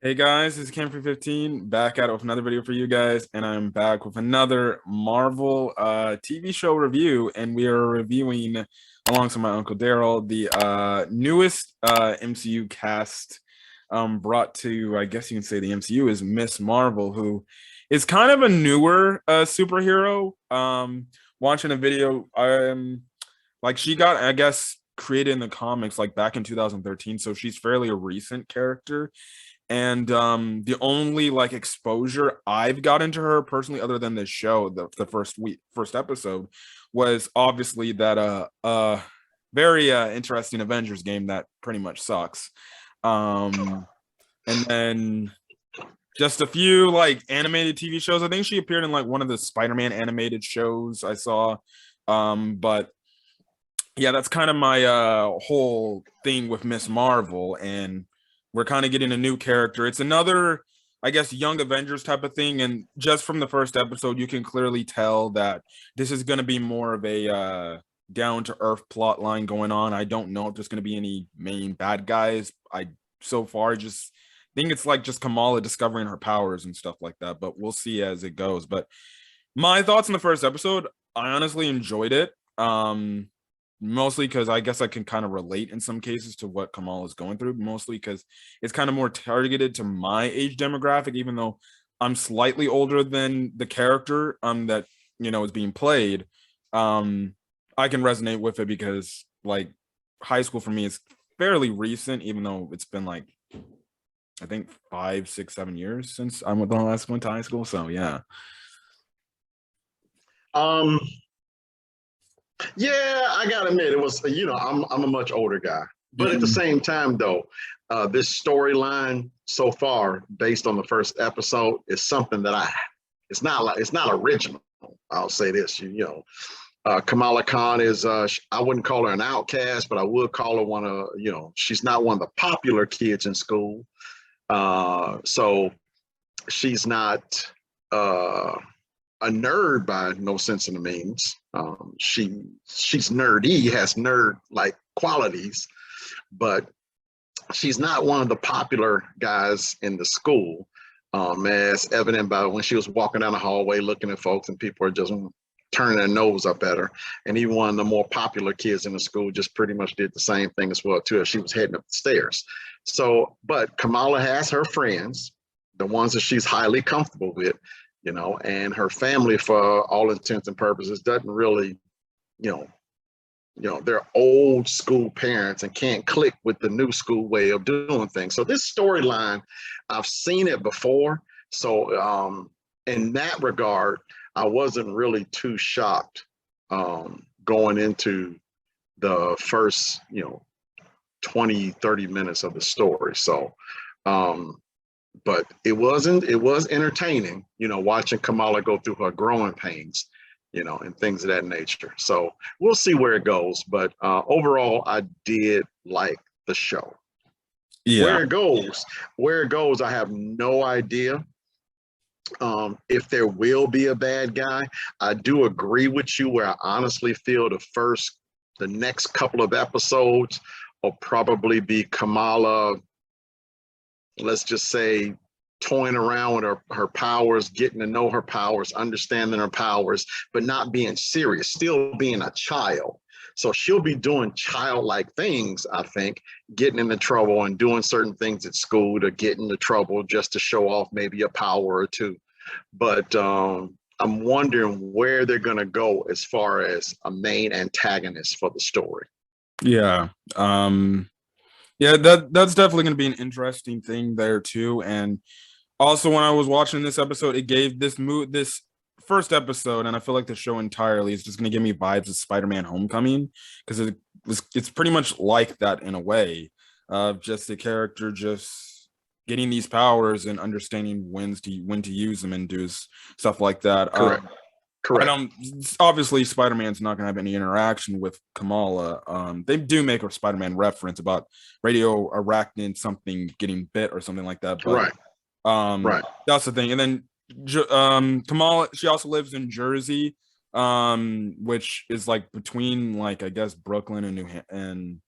Hey guys, this is Cam 15 back at it with another video for you guys, and I'm back with another Marvel TV show review, and we are reviewing alongside my Uncle Daryl the newest MCU cast brought to, I guess you can say, the MCU is Miss Marvel, who is kind of a newer superhero. Watching a video, like she got, I guess, created in the comics like back in 2013, so she's fairly a recent character. And the only like exposure I've got into her personally, other than this show, the first episode, was obviously that very interesting Avengers game that pretty much sucks. And then just a few like animated TV shows. I think she appeared in like one of the Spider-Man animated shows I saw. But yeah, that's kind of my whole thing with Miss Marvel, and we're kind of getting a new character. It's another, I guess, Young Avengers type of thing, and just from the first episode, you can clearly tell that this is going to be more of a down to earth plot line going on. I don't know if there's going to be any main bad guys. I so far just think it's like just Kamala discovering her powers and stuff like that, but we'll see as it goes. But my thoughts in the first episode, I honestly enjoyed it. Mostly because I guess I can kind of relate in some cases to what Kamal is going through, mostly because it's kind of more targeted to my age demographic, even though I'm slightly older than the character that is being played. I can resonate with it because like high school for me is fairly recent, even though it's been like I think 5, 6, 7 years since I went to high school. So yeah. Um, yeah, I gotta admit, it was, I'm a much older guy. But at the same time, though, this storyline so far, based on the first episode, is something that it's not original. I'll say this, Kamala Khan is, I wouldn't call her an outcast, but I would call her one of, she's not one of the popular kids in school. So she's not a nerd by no sense of the means. She's nerdy, has nerd like qualities, but she's not one of the popular guys in the school, as evident by when she was walking down the hallway looking at folks and people are just turning their nose up at her. And even one of the more popular kids in the school just pretty much did the same thing as well too as she was heading up the stairs. So, but Kamala has her friends, the ones that she's highly comfortable with, and her family, for all intents and purposes, doesn't really, they're old school parents and can't click with the new school way of doing things. So this storyline, I've seen it before. So in that regard, I wasn't really too shocked going into the first, 20, 30 minutes of the story. So, but it was entertaining, watching Kamala go through her growing pains, and things of that nature. So we'll see where it goes. But overall, I did like the show. Yeah. Where it goes, I have no idea. If there will be a bad guy. I do agree with you where I honestly feel the next couple of episodes will probably be Kamala, let's just say, toying around with her powers, getting to know her powers, understanding her powers, but not being serious, still being a child. So she'll be doing childlike things, I think, getting into trouble and doing certain things at school to get into trouble just to show off maybe a power or two. But I'm wondering where they're going to go as far as a main antagonist for the story. Yeah. Yeah, that's definitely going to be an interesting thing there too. And also, when I was watching this episode, it gave this first episode, and I feel like the show entirely is just going to give me vibes of Spider-Man: Homecoming, because it's pretty much like that in a way, of just the character just getting these powers and understanding when to use them and do stuff like that. Correct. Obviously Spider-Man's not going to have any interaction with Kamala. They do make a Spider-Man reference about radio arachnid something getting bit or something like that, but right. That's the thing. And then Kamala, she also lives in Jersey, which is like between, like, I guess Brooklyn and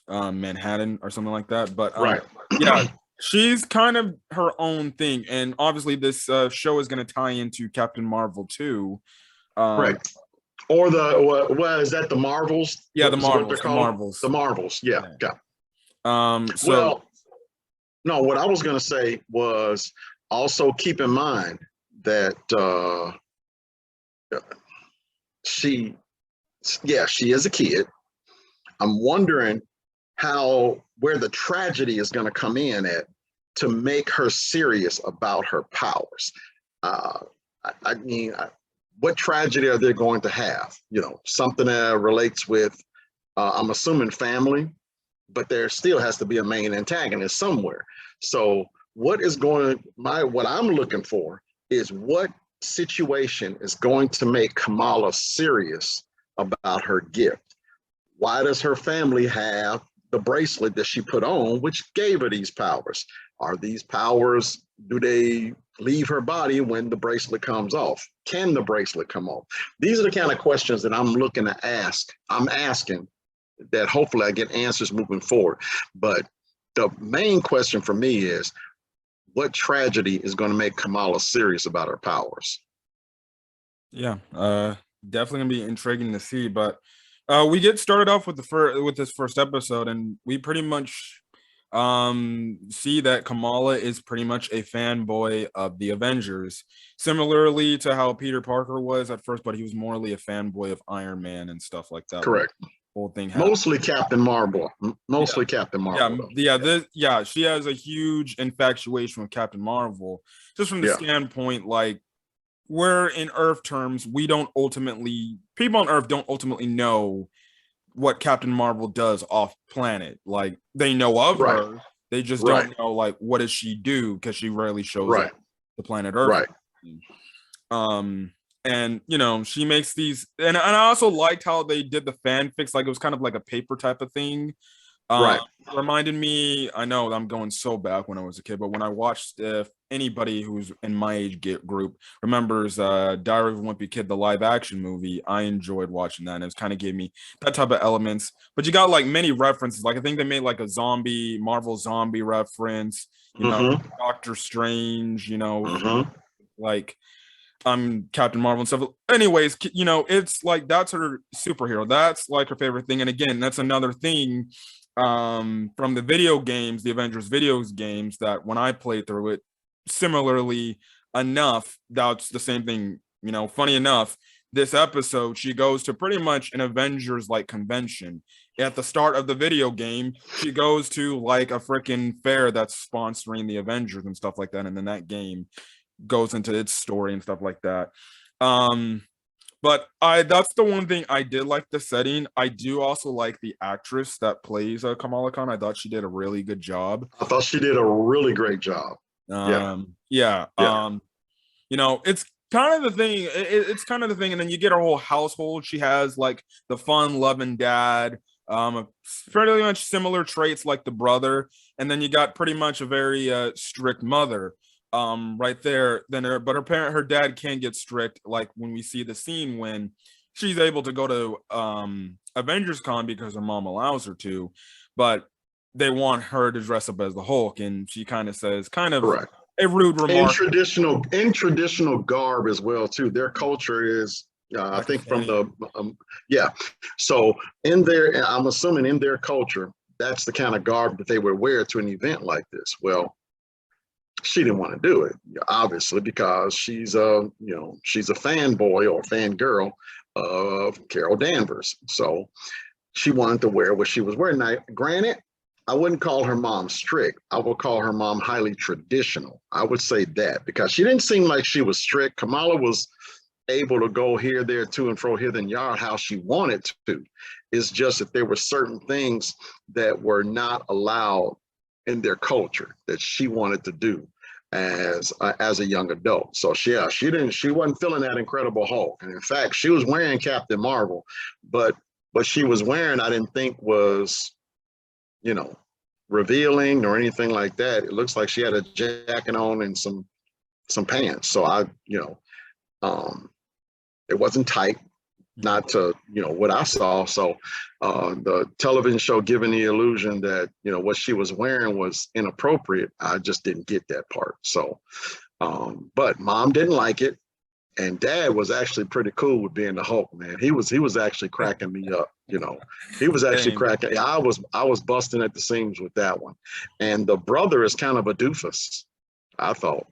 Manhattan or something like that. But right. Yeah, she's kind of her own thing, and obviously this show is going to tie into Captain Marvel too. Um, Correct. Or what is that? The Marvels? yeah, the What they're Marvels, the called? The Marvels. Marvels. Yeah. Yeah. Yeah. So Well, no, what I was going to say was also keep in mind that she, yeah, she is a kid. I'm wondering where the tragedy is going to come in at to make her serious about her powers. Uh, I mean, what tragedy are they going to have? You know, something that relates with, I'm assuming family, but there still has to be a main antagonist somewhere. So what I'm looking for is what situation is going to make Kamala serious about her gift. Why does her family have the bracelet that she put on, which gave her these powers? Are these powers, do they leave her body when the bracelet comes off? Can the bracelet come off? These are the kind of questions that I'm looking to ask. I'm asking that hopefully I get answers moving forward. But the main question for me is, what tragedy is going to make Kamala serious about her powers? yeah, definitely gonna be intriguing to see. But we get started off with this first episode, and we pretty much see that Kamala is pretty much a fanboy of the Avengers, similarly to how Peter Parker was at first, but he was morely a fanboy of Iron Man and stuff like that. Correct. Whole thing happened. Mostly Captain Marvel. Yeah. Mostly Captain Marvel. She has a huge infatuation with Captain Marvel, just from the Yeah. standpoint, like, we're in Earth terms, people on Earth don't ultimately know what Captain Marvel does off planet. Like, they know of Right. her, they just Right. don't know, like, what does she do, because she rarely shows Right. up the planet Earth. Right. And she makes these, and I also liked how they did the fanfics, like it was kind of like a paper type of thing. Right. Reminded me, I know I'm going so back when I was a kid, but when I watched, if anybody who's in my age group remembers Diary of a Wimpy Kid, the live action movie, I enjoyed watching that, and it kind of gave me that type of elements. But you got like many references, like I think they made like a Marvel zombie reference, Doctor Strange, like Captain Marvel and stuff. Anyways, it's like that's her superhero. That's like her favorite thing. And again, that's another thing from the video games, the Avengers videos games, that when I played through it, similarly enough, that's the same thing. Funny enough, this episode, she goes to pretty much an Avengers like convention. At the start of the video game, she goes to like a freaking fair that's sponsoring the Avengers and stuff like that. And then that game goes into its story and stuff like that. But that's the one thing I did like the setting. I do also like the actress that plays Kamala Khan. I thought she did a really good job. I thought she did a really great job. Yeah. It's kind of the thing. It's kind of the thing, and then you get her whole household. She has like the fun, loving dad. Pretty much similar traits like the brother, and then you got pretty much a very strict mother right there. But her dad can get strict, like when we see the scene when she's able to go to Avengers Con because her mom allows her to, but they want her to dress up as the Hulk, and she kind of says Correct. a rude remark. In traditional garb as well too. Their culture is I think from the so in their, I'm assuming in their culture, that's the kind of garb that they would wear to an event like this. Well, she didn't want to do it, obviously, because she's a fanboy or fangirl of Carol Danvers. So she wanted to wear what she was wearing. Now, granted, I wouldn't call her mom strict. I would call her mom highly traditional. I would say that, because she didn't seem like she was strict. Kamala was able to go here, there, to and fro, here, then yard, how she wanted to. It's just that there were certain things that were not allowed in their culture that she wanted to do as a young adult. So she wasn't feeling that Incredible Hulk. And in fact, she was wearing Captain Marvel, but what she was wearing, I didn't think was, revealing or anything like that. It looks like she had a jacket on and some pants. So it wasn't tight, not to, what I saw. So the television show giving the illusion that, what she was wearing was inappropriate. I just didn't get that part. So, but mom didn't like it. And dad was actually pretty cool with being the Hulk, man. He was actually cracking me up, He was actually Same. cracking. I was busting at the seams with that one. And the brother is kind of a doofus, I thought.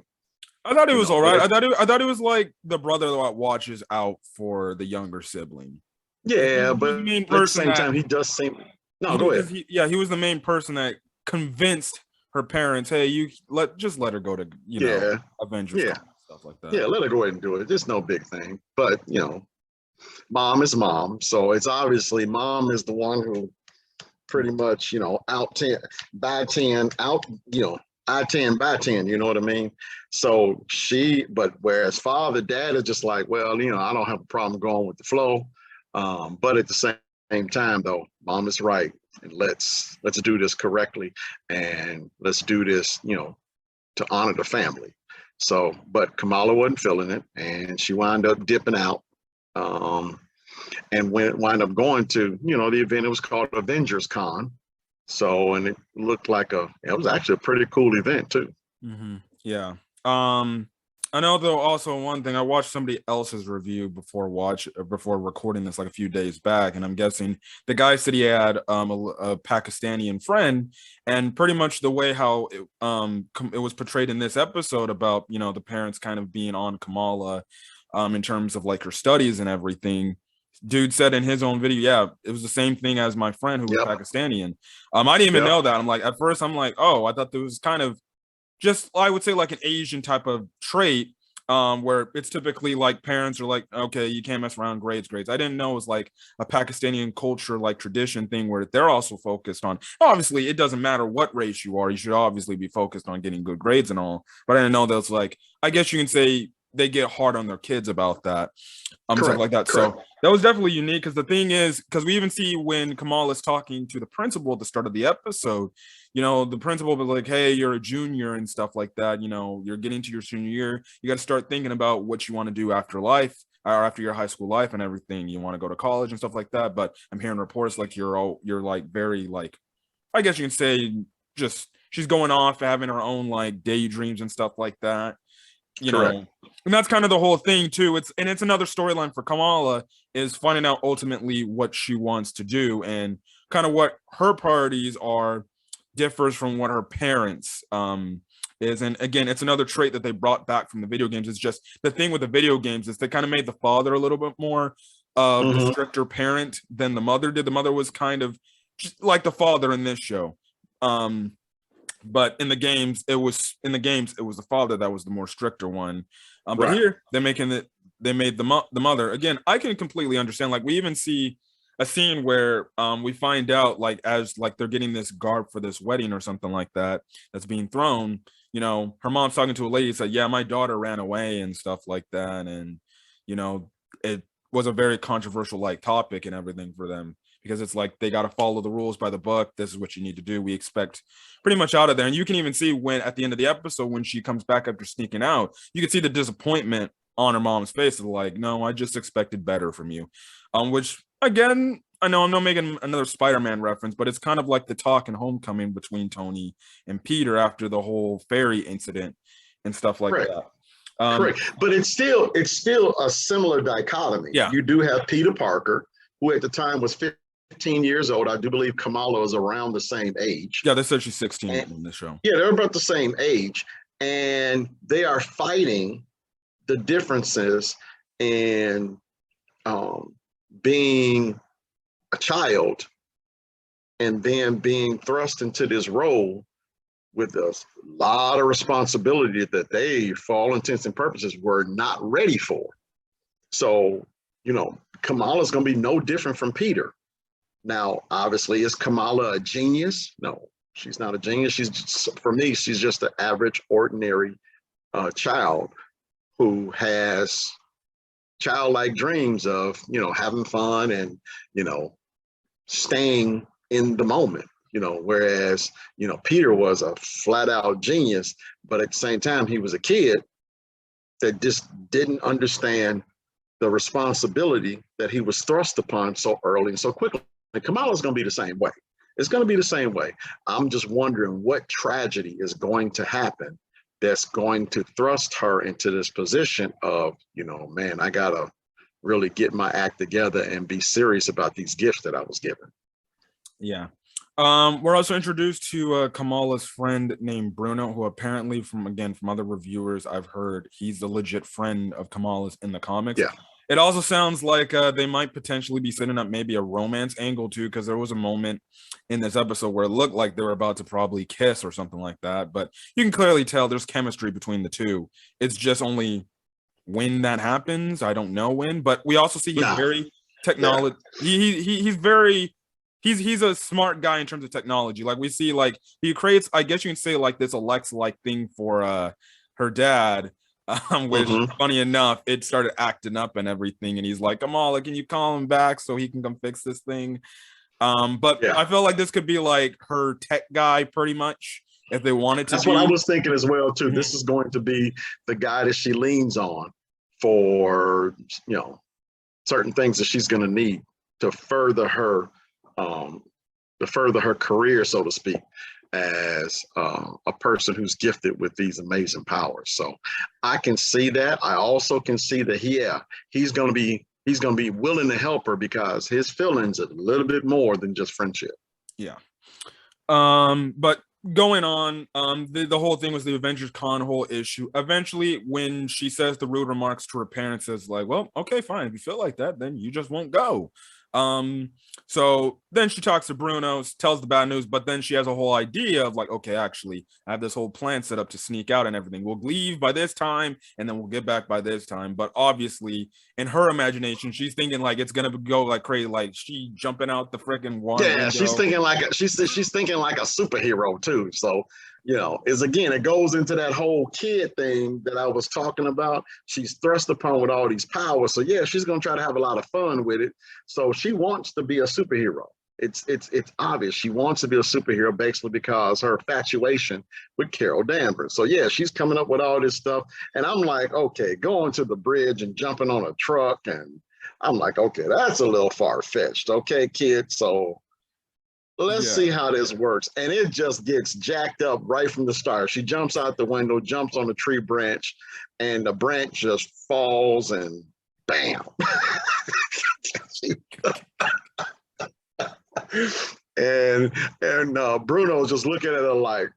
I thought it was all right. But I thought it was like the brother that watches out for the younger sibling. Like yeah, he was but the main at the person same that time, he does seem. No, go because ahead. he was the main person that convinced her parents, hey, you let her go to Yeah, Avengers yeah, Con, stuff like that. yeah. Let her go ahead and do it. It's no big thing. But mom is mom, so it's obviously mom is the one who pretty much out 10 by 10 out I 10 by 10, you know what I mean? So but whereas dad is just like, well, I don't have a problem going with the flow. But at the same time though, mom is right. And let's do this correctly, and let's do this, to honor the family. So, but Kamala wasn't feeling it, and she wound up dipping out. And wind up going to, the event. It was called Avengers Con. So, and it looked like it was actually a pretty cool event too. Yeah. I know though. Also, one thing I watched somebody else's review before recording this like a few days back, and I'm guessing the guy said he had a Pakistani friend, and pretty much the way how it was portrayed in this episode about the parents kind of being on Kamala, in terms of like her studies and everything. Dude said in his own video, yeah, it was the same thing as my friend who was Yep. Pakistani. I didn't even Yep. know that. I'm like, at first, I'm like, oh, I thought there was kind of just, I would say, like an Asian type of trait, where it's typically like parents are like, okay, you can't mess around, grades. I didn't know it was like a Pakistani culture, like tradition thing where they're also focused on, obviously, it doesn't matter what race you are, you should obviously be focused on getting good grades and all. But I didn't know that's like, I guess you can say they get hard on their kids about that. Stuff like that. Correct. So that was definitely unique because the thing is, because we even see when Kamal is talking to the principal at the start of the episode, the principal was like, hey, you're a junior and stuff like that. You're getting to your senior year. You got to start thinking about what you want to do after life or after your high school life and everything. You want to go to college and stuff like that. But I'm hearing reports like you're like very like, I guess you can say, just she's going off having her own like daydreams and stuff like that. Correct. And that's kind of the whole thing too. It's another storyline for Kamala is finding out ultimately what she wants to do and kind of what her priorities are differs from what her parents is. And again, it's another trait that they brought back from the video games. It's just the thing with the video games is they kind of made the father a little bit more of the stricter parent than the mother did. The mother was kind of just like the father in this show. But in the games, it was the father that was the more stricter one. But here they made the mother. Again, I can completely understand. Like we even see a scene where we find out like as like they're getting this garb for this wedding or something like that that's being thrown. Her mom's talking to a lady, said, yeah, my daughter ran away and stuff like that. And it was a very controversial like topic and everything for them. Because it's like they got to follow the rules by the book. This is what you need to do. We expect pretty much out of there. And you can even see when at the end of the episode, when she comes back after sneaking out, you can see the disappointment on her mom's face. Of like, no, I just expected better from you. Which again, I know I'm not making another Spider-Man reference, but it's kind of like the talk in Homecoming between Tony and Peter after the whole fairy incident and stuff like that. Correct. But it's still a similar dichotomy. Yeah. You do have Peter Parker, who at the time was 15 years old. I do believe Kamala is around the same age. Yeah, they said she's 16 in this show. Yeah, they're about the same age. And they are fighting the differences in being a child and then being thrust into this role with a lot of responsibility that they, for all intents and purposes, were not ready for. So, Kamala's going to be no different from Peter. Now, obviously, is Kamala a genius? No, she's not a genius. For me, she's just an average, ordinary child who has childlike dreams of, having fun and, staying in the moment, whereas, Peter was a flat out genius, but at the same time, he was a kid that just didn't understand the responsibility that he was thrust upon so early and so quickly. And Kamala's going to be the same way. It's going to be the same way. I'm just wondering what tragedy is going to happen that's going to thrust her into this position of, you know, man, I got to really get my act together and be serious about these gifts that I was given. Yeah. We're also introduced to Kamala's friend named Bruno, who apparently from other reviewers I've heard he's the legit friend of Kamala's in the comics. Yeah. It also sounds like they might potentially be setting up maybe a romance angle too, because there was a moment in this episode where it looked like they were about to probably kiss or something like that. But you can clearly tell there's chemistry between the two. It's just only when that happens. I don't know when, but we also see he's very technology. Yeah. He's a smart guy in terms of technology. Like we see, like he creates, I guess you can say, like this Alexa-like thing for her dad. Which funny enough, it started acting up and everything, and he's like, Kamala, can you call him back so he can come fix this thing? But I feel like this could be like her tech guy pretty much if they wanted to. That's what I was thinking as well too. This is going to be the guy that she leans on for, you know, certain things that she's going to need to further her career, so to speak, as a person who's gifted with these amazing powers. So I can see that. I also can see that he's going to be willing to help her because his feelings are a little bit more than just friendship. Yeah. But going on, the whole thing was the Avengers Con whole issue. Eventually, when she says the rude remarks to her parents, is like, well, okay, fine. If you feel like that, then you just won't go. So then she talks to Bruno, tells the bad news, but then she has a whole idea of like, okay, actually, I have this whole plan set up to sneak out and everything. We'll leave by this time, and then we'll get back by this time. But obviously, in her imagination, she's thinking like it's gonna go like crazy, like she jumping out the freaking one. Yeah, window. she's thinking like she's thinking like a superhero too. So, you know, it goes into that whole kid thing that I was talking about. She's thrust upon with all these powers. So yeah, she's gonna try to have a lot of fun with it. So she wants to be a superhero. It's obvious she wants to be a superhero basically because her infatuation with Carol Danvers. So yeah, she's coming up with all this stuff, and I'm like, okay, going to the bridge and jumping on a truck, and I'm like, okay, that's a little far-fetched. Okay, kid, so let's see how this works. And it just gets jacked up right from the start. She jumps out the window, jumps on a tree branch, and the branch just falls and bam. and Bruno's just looking at her like,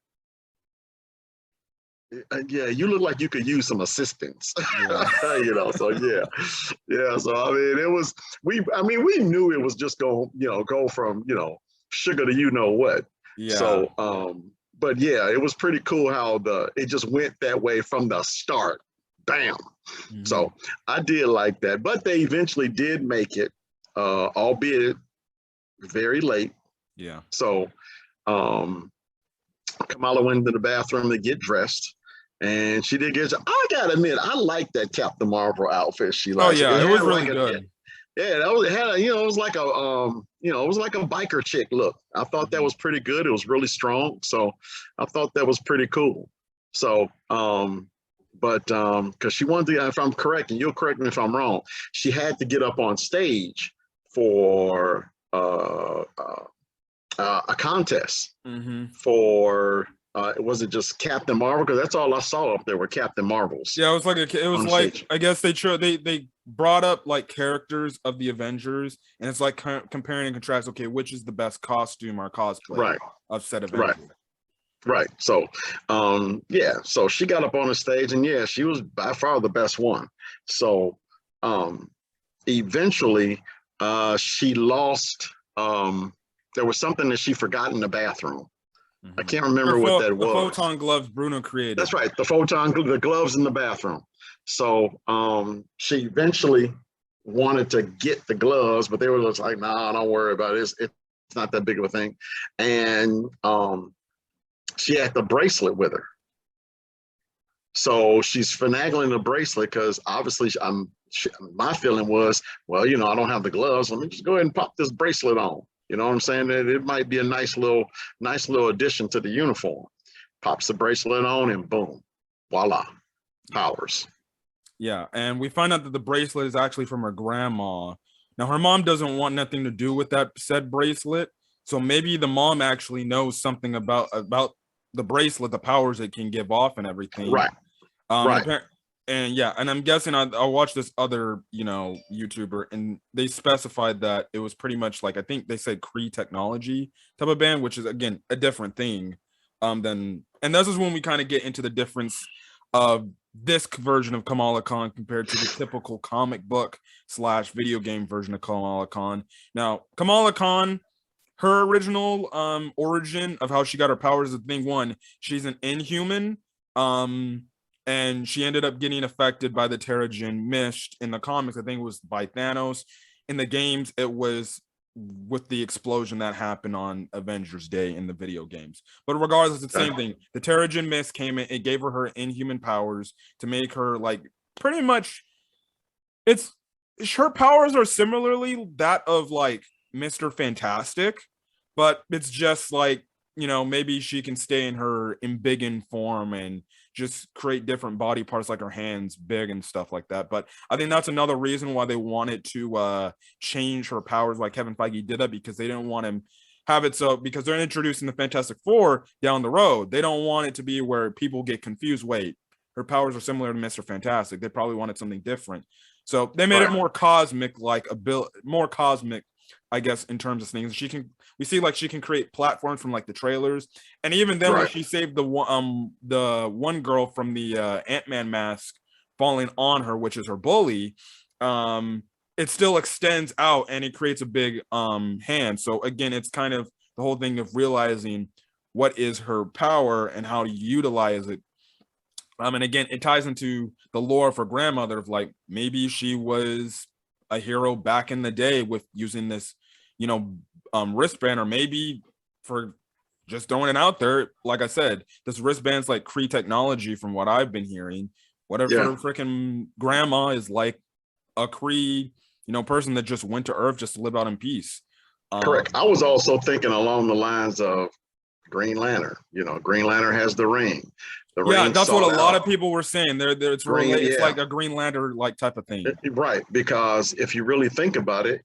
yeah, you look like you could use some assistance. You know, so yeah. So I mean, we knew it was just going, go from, sugar to you know what. Yeah. So but yeah, it was pretty cool how it just went that way from the start. Bam. So I did like that, but they eventually did make it, albeit very late. Yeah. So Kamala went into the bathroom to get dressed, and she did get. I gotta admit, I like that Captain Marvel outfit. She liked. Oh yeah, it was really like good. Yeah, it had it was like a it was like a biker chick look. I thought that was pretty good. It was really strong, so I thought that was pretty cool. So but because she wanted to, if I'm correct, and you'll correct me if I'm wrong, she had to get up on stage for a contest for was it just Captain Marvel? Because that's all I saw up there were Captain Marvels. Yeah, it was like I guess they brought up like characters of the Avengers, and it's like comparing and contrast. Okay, which is the best costume or cosplay of said Avengers? Right. So yeah, so she got up on the stage, and yeah, she was by far the best one. So eventually she lost. There was something that she forgot in the bathroom. I can't remember what that was. The photon gloves Bruno created. That's right, the gloves in the bathroom. So she eventually wanted to get the gloves, but they were just like, nah, don't worry about it. It's not that big of a thing. And she had the bracelet with her. So she's finagling the bracelet because obviously my feeling was, well, I don't have the gloves. Let me just go ahead and pop this bracelet on. You know what I'm saying? It might be a nice little addition to the uniform. Pops the bracelet on and boom, voila, powers. Yeah, and we find out that the bracelet is actually from her grandma. Now, her mom doesn't want nothing to do with that said bracelet, so maybe the mom actually knows something about the bracelet, the powers it can give off, and everything. Right. Um, Right. and, and yeah, and I'm guessing I watched this other, YouTuber, and they specified that it was pretty much like I think they said Cree technology type of band, which is again a different thing. Than and this is when we kind of get into the difference of this version of Kamala Khan compared to the typical comic book slash video game version of Kamala Khan. Now, Kamala Khan, her original origin of how she got her powers is thing one, she's an inhuman. Um and she ended up getting affected by the Terrigen Mist in the comics. I think it was by Thanos. In the games, it was with the explosion that happened on Avengers Day in the video games. But regardless, it's the same thing. The Terrigen Mist came in, it gave her inhuman powers to make her like pretty much it's her powers are similarly that of like Mr. Fantastic, but it's just like, maybe she can stay in her embiggen form and just create different body parts like her hands big and stuff like that. But I think that's another reason why they wanted to change her powers, like Kevin Feige did that, because they didn't want him have it so, because they're introducing the Fantastic Four down the road. They don't want it to be where people get confused. Wait, her powers are similar to Mr. Fantastic. They probably wanted something different. So they made it more cosmic, like more cosmic, I guess, in terms of things. We see like she can create platforms from like the trailers, and even then when she saved the one girl from the Ant-Man mask falling on her, which is her bully, it still extends out and it creates a big hand. So again, it's kind of the whole thing of realizing what is her power and how to utilize it. And again, it ties into the lore of her grandmother of like maybe she was a hero back in the day with using this, wristband, or maybe for just throwing it out there. Like I said, this wristband's like Cree technology from what I've been hearing. Whatever her freaking grandma is like a Cree, person that just went to Earth just to live out in peace. Correct. I was also thinking along the lines of Green Lantern. Green Lantern has the ring. That's what a lot of people were saying. It's related. It's like a Green Lantern like type of thing. Right, because if you really think about it,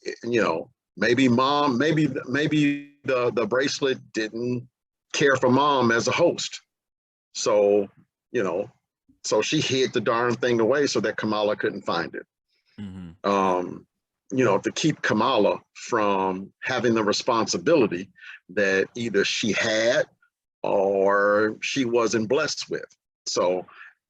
maybe mom, maybe the bracelet didn't care for mom as a host. So, so she hid the darn thing away so that Kamala couldn't find it. To keep Kamala from having the responsibility that either she had or she wasn't blessed with. So,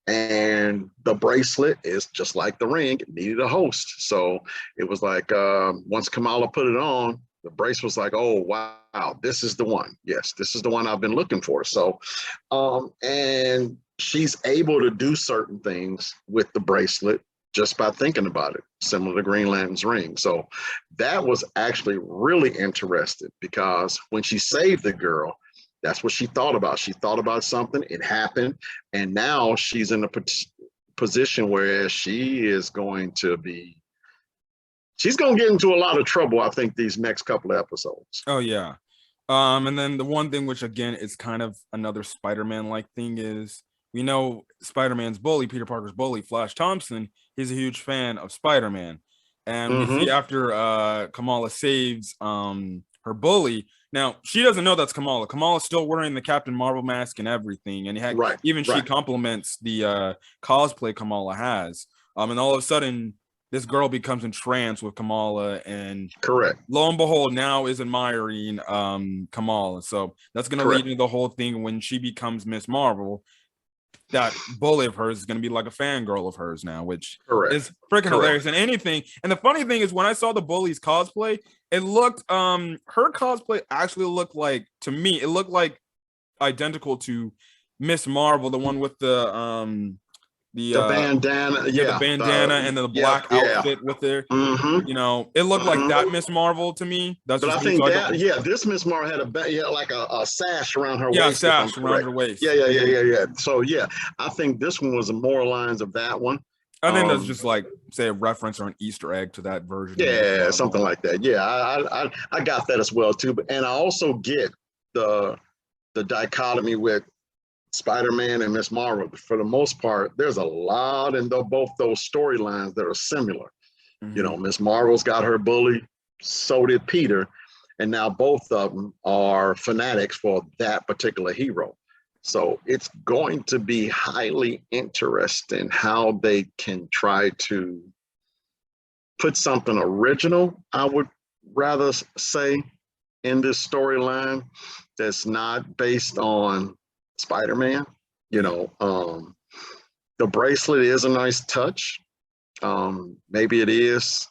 and the bracelet is just like the ring, it needed a host. So it was like, once Kamala put it on, the bracelet was like, oh, wow, this is the one. Yes, this is the one I've been looking for. So, and she's able to do certain things with the bracelet just by thinking about it, similar to Green Lantern's ring. So that was actually really interesting, because when she saved the girl, that's what she thought about. She thought about something, it happened, and now she's in a position where she's going to get into a lot of trouble, I think, these next couple of episodes. Oh, yeah. And then the one thing, which again is kind of another Spider-Man like thing, is we know Spider-Man's bully, Peter Parker's bully, Flash Thompson, he's a huge fan of Spider-Man. And we see after Kamala saves her bully. Now, she doesn't know that's Kamala. Kamala's still wearing the Captain Marvel mask and everything. And she compliments the cosplay Kamala has. And all of a sudden, this girl becomes entranced with Kamala, and lo and behold, now is admiring Kamala. So that's going to lead into the whole thing when she becomes Miss Marvel. That bully of hers is going to be like a fangirl of hers now, which is freaking hilarious. And the funny thing is, when I saw the bully's cosplay, it looked her cosplay actually looked like, to me, it looked like identical to Miss Marvel, the one with the bandana, the bandana and the black outfit with her. It looked like that Miss Marvel to me. That's but I think this Miss Marvel had like a sash around her waist. Sash around her waist. Yeah. So I think this one was more lines of that one. I think that's just like, say, a reference or an Easter egg to that version. Yeah, something like that. Yeah, I got that as well too. And I also get the dichotomy with Spider-Man and Miss Marvel, for the most part, there's a lot in both those storylines that are similar. You know, Miss Marvel's got her bully, so did Peter, and now both of them are fanatics for that particular hero. So it's going to be highly interesting how they can try to put something original, I would rather say, in this storyline that's not based on Spider-Man. You know, the bracelet is a nice touch. Maybe it is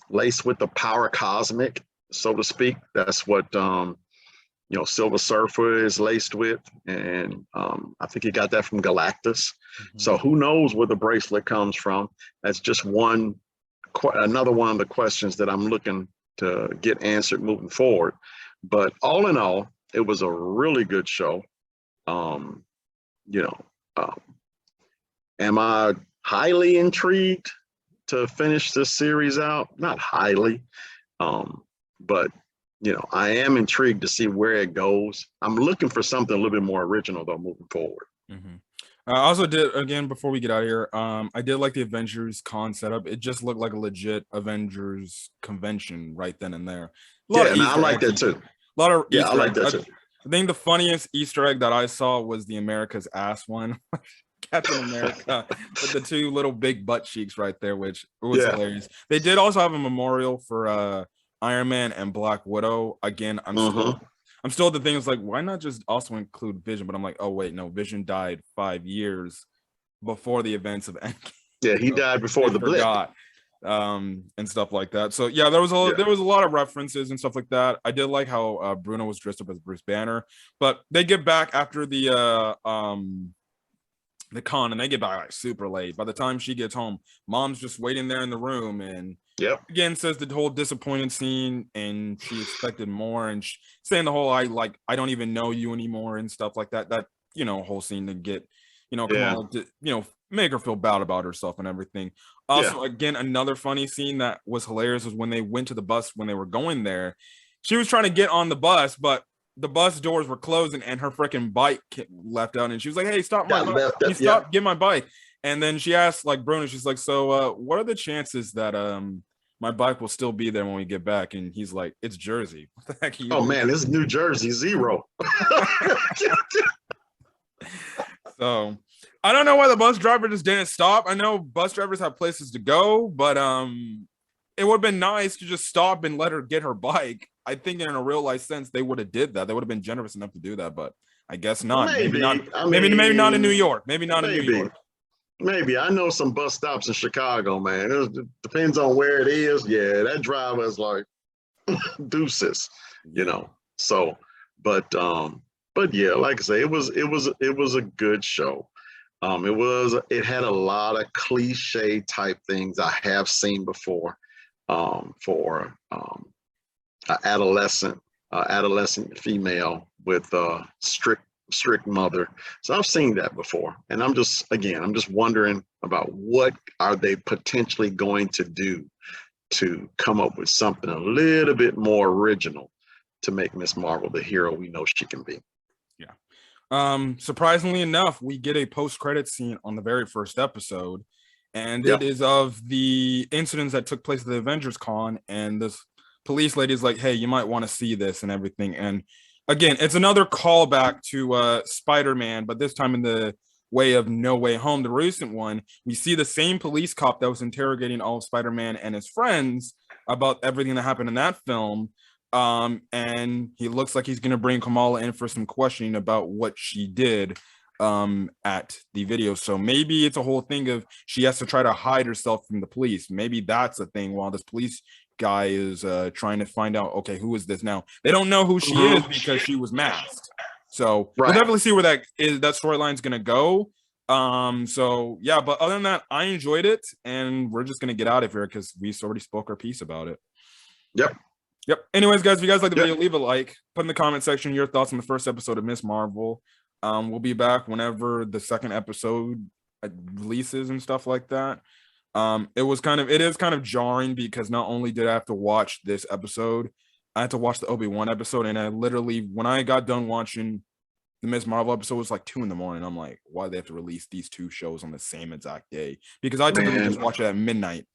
laced with the power cosmic, so to speak. That's what you know, Silver Surfer is laced with, and I think he got that from Galactus. So who knows where the bracelet comes from? That's just another one of the questions that I'm looking to get answered moving forward. But all in all, it was a really good show. You know, am I highly intrigued to finish this series out? Not highly, but you know, I am intrigued to see where it goes. I'm looking for something a little bit more original though moving forward. I also did, again, before we get out of here, I did like the Avengers con setup. It just looked like a legit Avengers convention right then and there. Yeah, and I like that too. A lot of Yeah, I Easter like that eggs. too. I think the funniest Easter egg that I saw was the America's ass one. Captain America with the two little big butt cheeks right there, which was hilarious. They did also have a memorial for Iron Man and Black Widow. Again, I'm still the thing is like, why not just also include Vision? But I'm like, oh wait, no, Vision died 5 years before the events of Endgame. Yeah, he died before the blip. And stuff like that. So yeah, there was a lot of references and stuff like that. I did like how Bruno was dressed up as Bruce Banner, but they get back after the con, and they get back like super late. By the time she gets home, Mom's just waiting there in the room, and again says the whole disappointed scene, and she expected more, and saying the whole I don't even know you anymore and stuff like that. That, you know, whole scene to get, you know, Kamala to, you know, make her feel bad about herself and everything. Also, again, another funny scene that was hilarious was when they went to the bus when they were going there. She was trying to get on the bus, but the bus doors were closing and her freaking bike left out, and she was like, "Hey, stop my bike! You stop, get my bike!" And then she asked like Bruno, she's like, "So, what are the chances that my bike will still be there when we get back?" And he's like, "It's Jersey. What the heck are you?" Oh man, this is New Jersey, 0. So I don't know why the bus driver just didn't stop. I know bus drivers have places to go, but it would have been nice to just stop and let her get her bike. I think in a real life sense, they would have did that. They would have been generous enough to do that, but I guess not. Maybe not. Maybe not in New York. Maybe not in New York. Maybe. I know some bus stops in Chicago, man. It depends on where it is. Yeah, that driver is like deuces, you know. So, but yeah, like I say, it was a good show. It had a lot of cliche type things I have seen before, for an adolescent female with a strict mother. So I've seen that before, and I'm just wondering about what are they potentially going to do to come up with something a little bit more original to make Miss Marvel the hero we know she can be. Surprisingly enough, we get a post-credit scene on the very first episode, and it is of the incidents that took place at the Avengers Con, and this police lady is like, "Hey, you might want to see this," and everything. And again, it's another callback to Spider-Man, but this time in the way of No Way Home, the recent one. We see the same police cop that was interrogating all of Spider-Man and his friends about everything that happened in that film. And he looks like he's going to bring Kamala in for some questioning about what she did at the video. So maybe it's a whole thing of she has to try to hide herself from the police. Maybe that's a thing while this police guy is trying to find out, okay, who is this now? They don't know who she is because she was masked. So we'll definitely see where that storyline's going to go. So yeah, but other than that, I enjoyed it, and we're just going to get out of here because we already spoke our piece about it. Yep. Anyways, guys, if you guys like the video, leave a like. Put in the comment section your thoughts on the first episode of Miss Marvel. We'll be back whenever the second episode releases and stuff like that. It is kind of jarring because not only did I have to watch this episode, I had to watch the Obi-Wan episode, and I literally, when I got done watching the Miss Marvel episode was like 2 a.m. I'm like, why do they have to release these 2 shows on the same exact day? Because I typically just watch it at midnight.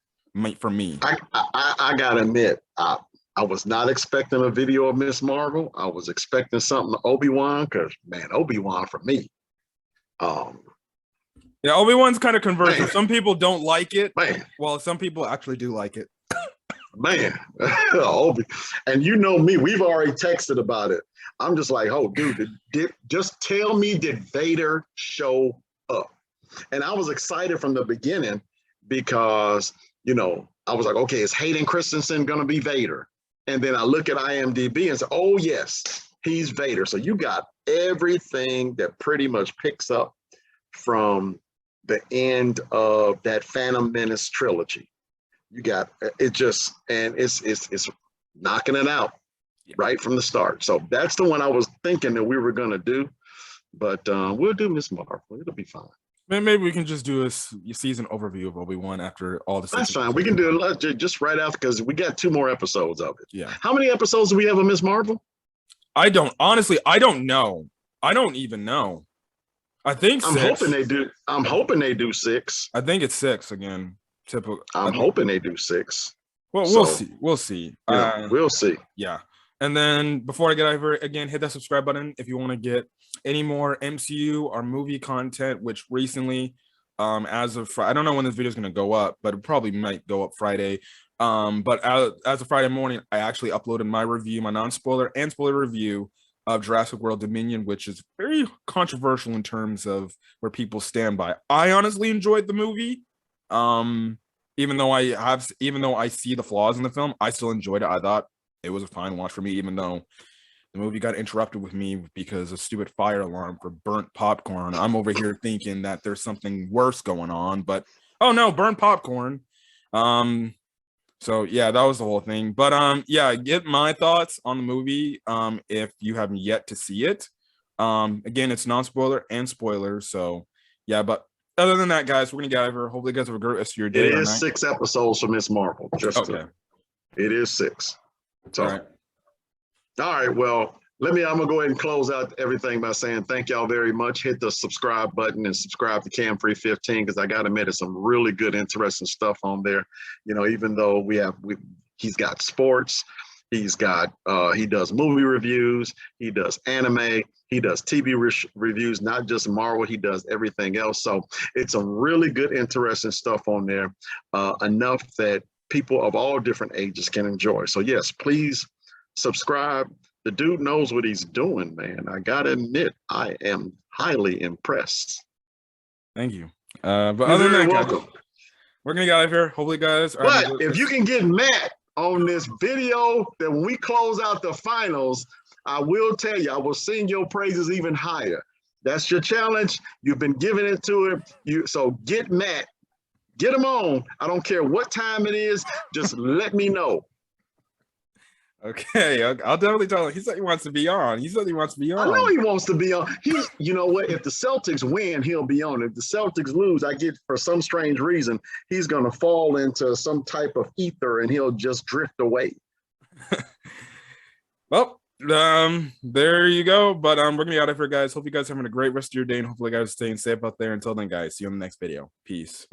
For me, I gotta admit, I was not expecting a video of Miss Marvel. I was expecting something Obi-Wan, because man, Obi-Wan for me. Yeah, Obi-Wan's kind of controversial. Man. Some people don't like it. Man. Well, some people actually do like it. Man, Obi, and you know me, we've already texted about it. I'm just like, oh, dude, just tell me, did Vader show up? And I was excited from the beginning because, you know, I was like, okay, is Hayden Christensen going to be Vader? And then I look at IMDb and say, oh, yes, he's Vader. So you got everything that pretty much picks up from the end of that Phantom Menace trilogy. You got it, just, and it's knocking it out right from the start. So that's the one I was thinking that we were going to do, but we'll do Miss Marvel. It'll be fine. Maybe we can just do a season overview of Obi-Wan after all the. That's fine. We can do it just right after, because we got 2 more episodes of it. Yeah. How many episodes do we have of Miss Marvel? I don't know. I don't even know. I think 6. I'm hoping they do 6. I think it's 6 again. Typical. I'm hoping they do 6. Well, we'll see. We'll see. We'll see. Yeah. And then before I get over, again, hit that subscribe button if you want to get any more MCU or movie content, which recently, as of Friday, I don't know when this video is going to go up, but it probably might go up Friday. But as of Friday morning, I actually uploaded my review, my non-spoiler and spoiler review of Jurassic World Dominion, which is very controversial in terms of where people stand by. I honestly enjoyed the movie. Even though I see the flaws in the film, I still enjoyed it. I thought it was a fine watch for me, even though the movie got interrupted with me because of stupid fire alarm for burnt popcorn. I'm over here thinking that there's something worse going on, but oh no, burnt popcorn. So yeah, that was the whole thing. But yeah, get my thoughts on the movie if you haven't yet to see it. Again, it's non-spoiler and spoiler, so yeah, but other than that, guys, we're gonna get over. Hopefully, you guys have a great rest of your day. It is 6 episodes for Miss Marvel. It is 6. So, all right. Well, I'm gonna go ahead and close out everything by saying thank y'all very much. Hit the subscribe button and subscribe to Cam Free 15, because I gotta admit, it's some really good, interesting stuff on there. You know, even though he's got sports. He's got he does movie reviews, he does anime, he does TV reviews, not just Marvel, he does everything else. So it's some really good, interesting stuff on there, enough that people of all different ages can enjoy. So yes, please subscribe. The dude knows what he's doing, man. I gotta admit, I am highly impressed. Thank you. But other than that, guys, we're gonna get out of here. Hopefully, guys. But if you can get Matt on this video, that when we close out the finals, I will tell you, I will sing your praises even higher. That's your challenge. You've been giving it to him. So get Matt, get him on. I don't care what time it is. Just let me know. Okay, I'll definitely tell him. He said he wants to be on. I know he wants to be on. You know what? If the Celtics win, he'll be on. If the Celtics lose, for some strange reason, he's going to fall into some type of ether and he'll just drift away. Well, there you go. But we're gonna be out of here, guys. Hope you guys are having a great rest of your day, and hopefully, you guys are staying safe out there. Until then, guys, see you on the next video. Peace.